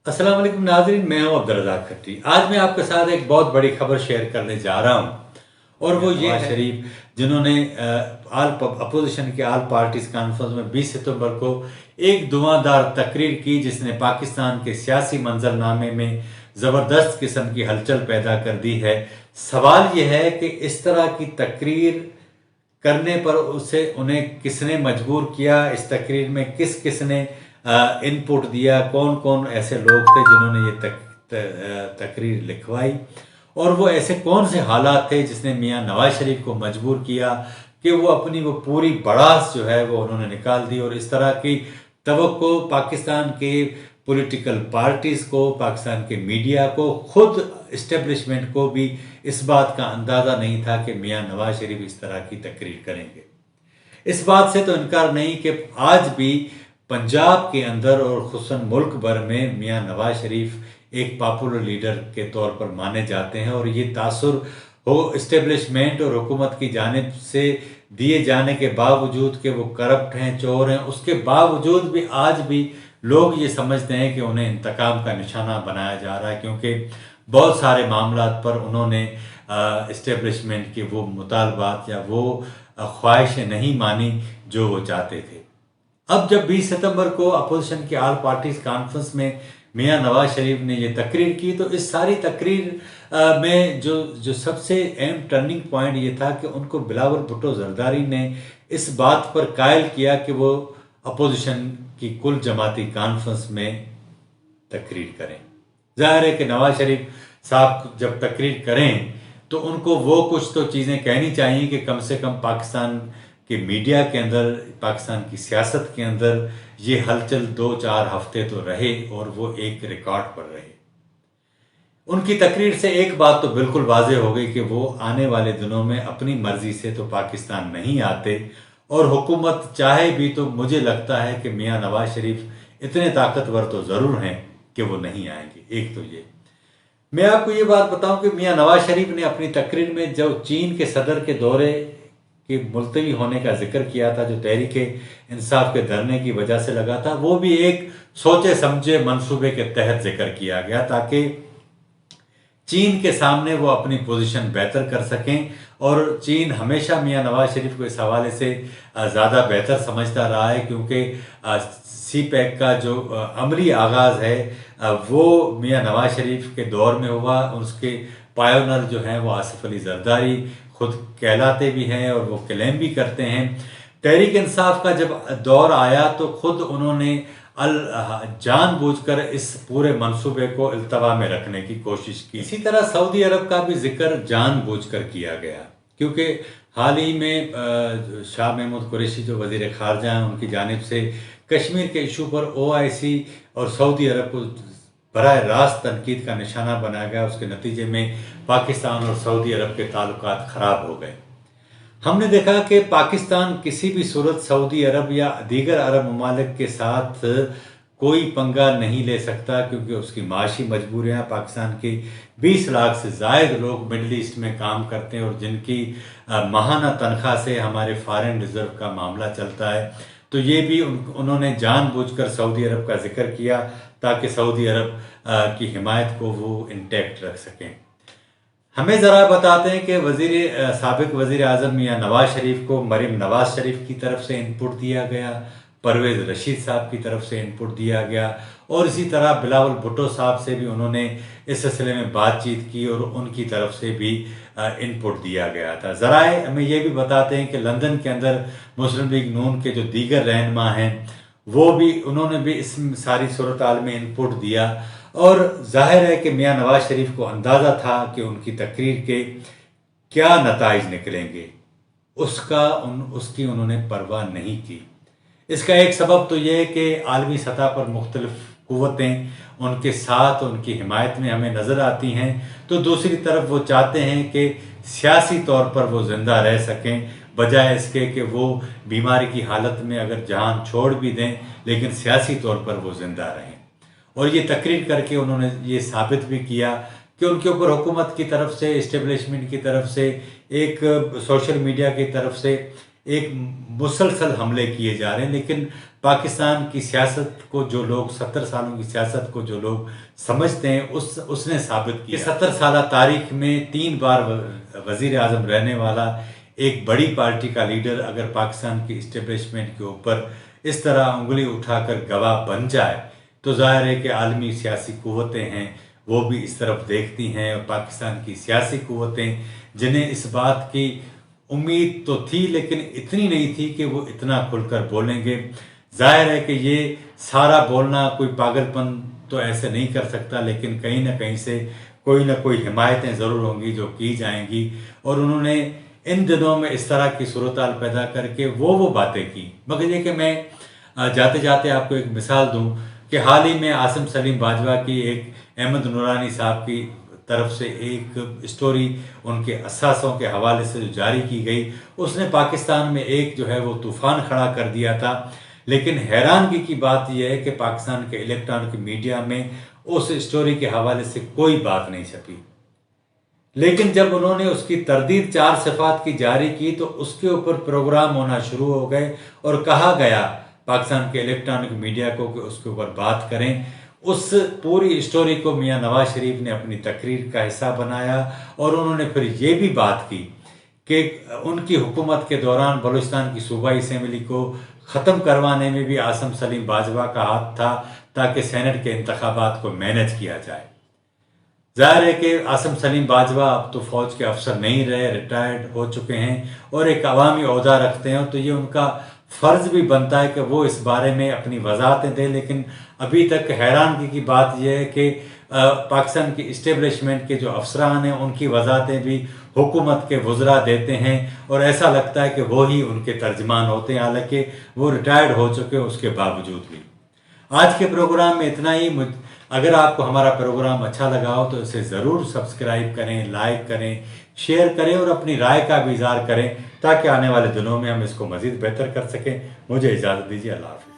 अस्सलाम वालेकुम नाज़रीन, मैं हूं अब्दुल रज़ाक खट्टी। आज मैं आपके साथ एक बहुत बड़ी खबर शेयर करने जा रहा हूं और वो ये है शरीफ जिन्होंने अपोजिशन के आल पार्टीज कॉन्फ्रेंस में 20 सितंबर को एक धुआंधार तकरीर की जिसने पाकिस्तान के सियासी मंजरनामे में ज़बरदस्त किस्म की हलचल पैदा कर दी है। सवाल यह है कि इस तरह की तकरीर करने पर उन्हें किसने मजबूर किया, इस तकरीर में किसने इनपुट दिया, कौन कौन ऐसे लोग थे जिन्होंने ये तकरीर लिखवाई और वो ऐसे कौन से हालात थे जिसने मियां नवाज शरीफ को मजबूर किया कि वो अपनी वो पूरी बड़ास जो है वो उन्होंने निकाल दी। और इस तरह की तवक्को पाकिस्तान के पॉलिटिकल पार्टीज़ को, पाकिस्तान के मीडिया को, खुद इस्टेब्लिशमेंट को भी इस बात का अंदाज़ा नहीं था कि मियां नवाज शरीफ इस तरह की तकरीर करेंगे। इस बात से तो इनकार नहीं कि आज भी पंजाब के अंदर और खुसूसन मुल्क भर में मियां नवाज शरीफ एक पॉपुलर लीडर के तौर पर माने जाते हैं और ये तासुर हो इस्टेब्लिशमेंट और हुकूमत की जानिब से दिए जाने के बावजूद कि वो करप्ट हैं, चोर हैं, उसके बावजूद भी आज भी लोग ये समझते हैं कि उन्हें इंतकाम का निशाना बनाया जा रहा है, क्योंकि बहुत सारे मामलात पर उन्होंने इस्टेब्लिशमेंट के वो मुतालबात या वो ख्वाहिशें नहीं मानी जो वो चाहते थे। अब जब 20 सितंबर को अपोजिशन के आल पार्टीज कॉन्फ्रेंस में मियां नवाज शरीफ ने ये तकरीर की तो इस सारी तकरीर में जो सबसे अहम टर्निंग पॉइंट ये था कि उनको बिलावल भुट्टो जरदारी ने इस बात पर कायल किया कि वो अपोजिशन की कुल जमाती कॉन्फ्रेंस में तकरीर करें। जाहिर है कि नवाज शरीफ साहब जब तकरीर करें तो उनको वो कुछ तो चीज़ें कहनी चाहिए कि कम से कम पाकिस्तान कि मीडिया के अंदर, पाकिस्तान की सियासत के अंदर ये हलचल 2-4 हफ्ते तो रहे और वो एक रिकॉर्ड पर रहे। उनकी तकरीर से एक बात तो बिल्कुल वाज़ेह हो गई कि वो आने वाले दिनों में अपनी मर्जी से तो पाकिस्तान नहीं आते और हुकूमत चाहे भी तो मुझे लगता है कि मियां नवाज शरीफ इतने ताकतवर तो ज़रूर हैं कि वो नहीं आएंगे। एक तो ये मैं आपको ये बात बताऊं कि मियां नवाज शरीफ ने अपनी तकरीर में जो चीन के सदर के दौरे कि मुलतवी होने का जिक्र किया था, जो तहरीक इंसाफ के धरने की वजह से लगा था, वो भी एक सोचे समझे मंसूबे के तहत जिक्र किया गया ताकि चीन के सामने वो अपनी पोजीशन बेहतर कर सकें। और चीन हमेशा मियां नवाज शरीफ को इस हवाले से ज़्यादा बेहतर समझता रहा है, क्योंकि सी पैक का जो अमली आगाज़ है वो मियां नवाज शरीफ के दौर में हुआ। उसके पायोनर जो हैं वो आसिफ अली जरदारी खुद कहलाते भी हैं और वो क्लेम भी करते हैं। तहरीक इंसाफ का जब दौर आया तो खुद उन्होंने जानबूझकर इस पूरे मंसूबे को इल्तवा में रखने की कोशिश की। इसी तरह सऊदी अरब का भी जिक्र जानबूझकर किया गया, क्योंकि हाल ही में शाह महमूद कुरैशी जो वज़ीर ख़ारजा हैं उनकी जानिब से कश्मीर के इशू पर OIC और सऊदी अरब को बराह रास्त तनकीद का निशाना बनाया गया। उसके नतीजे में पाकिस्तान और सऊदी अरब के ताल्लुकात ख़राब हो गए। हमने देखा कि पाकिस्तान किसी भी सूरत सऊदी अरब या दीगर अरब ममालिक के साथ कोई पंगा नहीं ले सकता, क्योंकि उसकी माशी मजबूरियाँ, पाकिस्तान के 20 लाख से ज़ायद लोग मिडल ईस्ट में काम करते हैं और जिनकी माहाना तनख्वाह से हमारे फॉरेन रिजर्व का मामला चलता है। तो ये भी उन्होंने जानबूझकर सऊदी अरब का जिक्र किया ताकि सऊदी अरब की हिमायत को वो इंटैक्ट रख सकें। हमें ज़रा बताते हैं कि साबिक वज़ीर आज़म मियां नवाज शरीफ को मरीम नवाज शरीफ की तरफ से इनपुट दिया गया, परवेज़ रशीद साहब की तरफ से इनपुट दिया गया और इसी तरह बिलावल भुट्टो साहब से भी उन्होंने इस सिलसिले में बातचीत की और उनकी तरफ से भी इनपुट दिया गया था। ज़राए हमें ये भी बताते हैं कि लंदन के अंदर मुस्लिम लीग नून के जो दीगर रहनुमा हैं वो भी, उन्होंने भी इस सारी सूरत हाल में इनपुट दिया और जाहिर है कि मियां नवाज शरीफ को अंदाज़ा था कि उनकी तकरीर के क्या नताइज निकलेंगे, उसकी उन्होंने परवाह नहीं की। इसका एक सबब तो ये है कि आलमी सतह पर मुख्तलिफ क़ुव्वतें उनके साथ, उनकी हिमायत में हमें नज़र आती हैं, तो दूसरी तरफ वो चाहते हैं कि सियासी तौर पर वो ज़िंदा रह सकें, बजाय इसके कि वो बीमारी की हालत में अगर जान छोड़ भी दें लेकिन सियासी तौर पर वो ज़िंदा रहें। और ये तकरीर करके उन्होंने ये साबित भी किया कि उनके ऊपर हुकूमत की तरफ से, इस्टेब्लिशमेंट की तरफ से, एक सोशल मीडिया की तरफ से ایک مسلسل حملے کیے جا رہے ہیں، لیکن پاکستان کی سیاست کو جو لوگ 70 سالوں کی سیاست کو جو لوگ سمجھتے ہیں اس نے ثابت کیا 70 سالہ تاریخ میں 3 بار وزیر اعظم رہنے والا ایک بڑی پارٹی کا لیڈر اگر پاکستان کی اسٹیبلشمنٹ کے اوپر اس طرح انگلی اٹھا کر گواہ بن جائے تو ظاہر ہے کہ عالمی سیاسی قوتیں ہیں وہ بھی اس طرف دیکھتی ہیں، اور پاکستان کی سیاسی قوتیں جنہیں اس بات کی امید تو تھی لیکن اتنی نہیں تھی کہ وہ اتنا کھل کر بولیں گے۔ ظاہر ہے کہ یہ سارا بولنا کوئی پاگل پن تو ایسے نہیں کر سکتا، لیکن کہیں نہ کہیں سے کوئی نہ کوئی حمایتیں ضرور ہوں گی جو کی جائیں گی، اور انہوں نے ان دنوں میں اس طرح کی صورتحال پیدا کر کے وہ باتیں کی۔ مگر یہ کہ میں جاتے جاتے آپ کو ایک مثال دوں کہ حال ہی میں عاصم سلیم باجوہ کی ایک احمد نورانی صاحب کی طرف سے ایک اسٹوری ان کے اثاثوں کے حوالے سے جو جاری کی گئی، اس نے پاکستان میں ایک جو ہے وہ طوفان کھڑا کر دیا تھا، لیکن حیرانگی کی بات یہ ہے کہ پاکستان کے الیکٹرانک میڈیا میں اس اسٹوری کے حوالے سے کوئی بات نہیں چھپی، لیکن جب انہوں نے اس کی تردید 4 صفحات کی جاری کی تو اس کے اوپر پروگرام ہونا شروع ہو گئے اور کہا گیا پاکستان کے الیکٹرانک میڈیا کو کہ اس کے اوپر بات کریں۔ اس پوری اسٹوری کو میاں نواز شریف نے اپنی تقریر کا حصہ بنایا، اور انہوں نے پھر یہ بھی بات کی کہ ان کی حکومت کے دوران بلوچستان کی صوبائی اسمبلی کو ختم کروانے میں بھی عاصم سلیم باجوہ کا ہاتھ تھا تاکہ سینٹ کے انتخابات کو مینج کیا جائے۔ ظاہر ہے کہ عاصم سلیم باجوہ اب تو فوج کے افسر نہیں رہے، ریٹائرڈ ہو چکے ہیں اور ایک عوامی عہدہ رکھتے ہیں، تو یہ ان کا فرض بھی بنتا ہے کہ وہ اس بارے میں اپنی وضاحتیں دیں، لیکن ابھی تک حیرانگی کی بات یہ ہے کہ پاکستان کی اسٹیبلشمنٹ کے جو افسران ہیں ان کی وضاحتیں بھی حکومت کے وزراء دیتے ہیں، اور ایسا لگتا ہے کہ وہی ان کے ترجمان ہوتے ہیں، حالانکہ وہ ریٹائرڈ ہو چکے اس کے باوجود بھی۔ آج کے پروگرام میں اتنا ہی۔ اگر آپ کو ہمارا پروگرام اچھا لگا ہو تو اسے ضرور سبسکرائب کریں، لائک کریں، شیئر کریں اور اپنی رائے کا بھی اظہار کریں تاکہ آنے والے دنوں میں ہم اس کو مزید بہتر کر سکیں۔ مجھے اجازت دیجیے، اللہ حافظ۔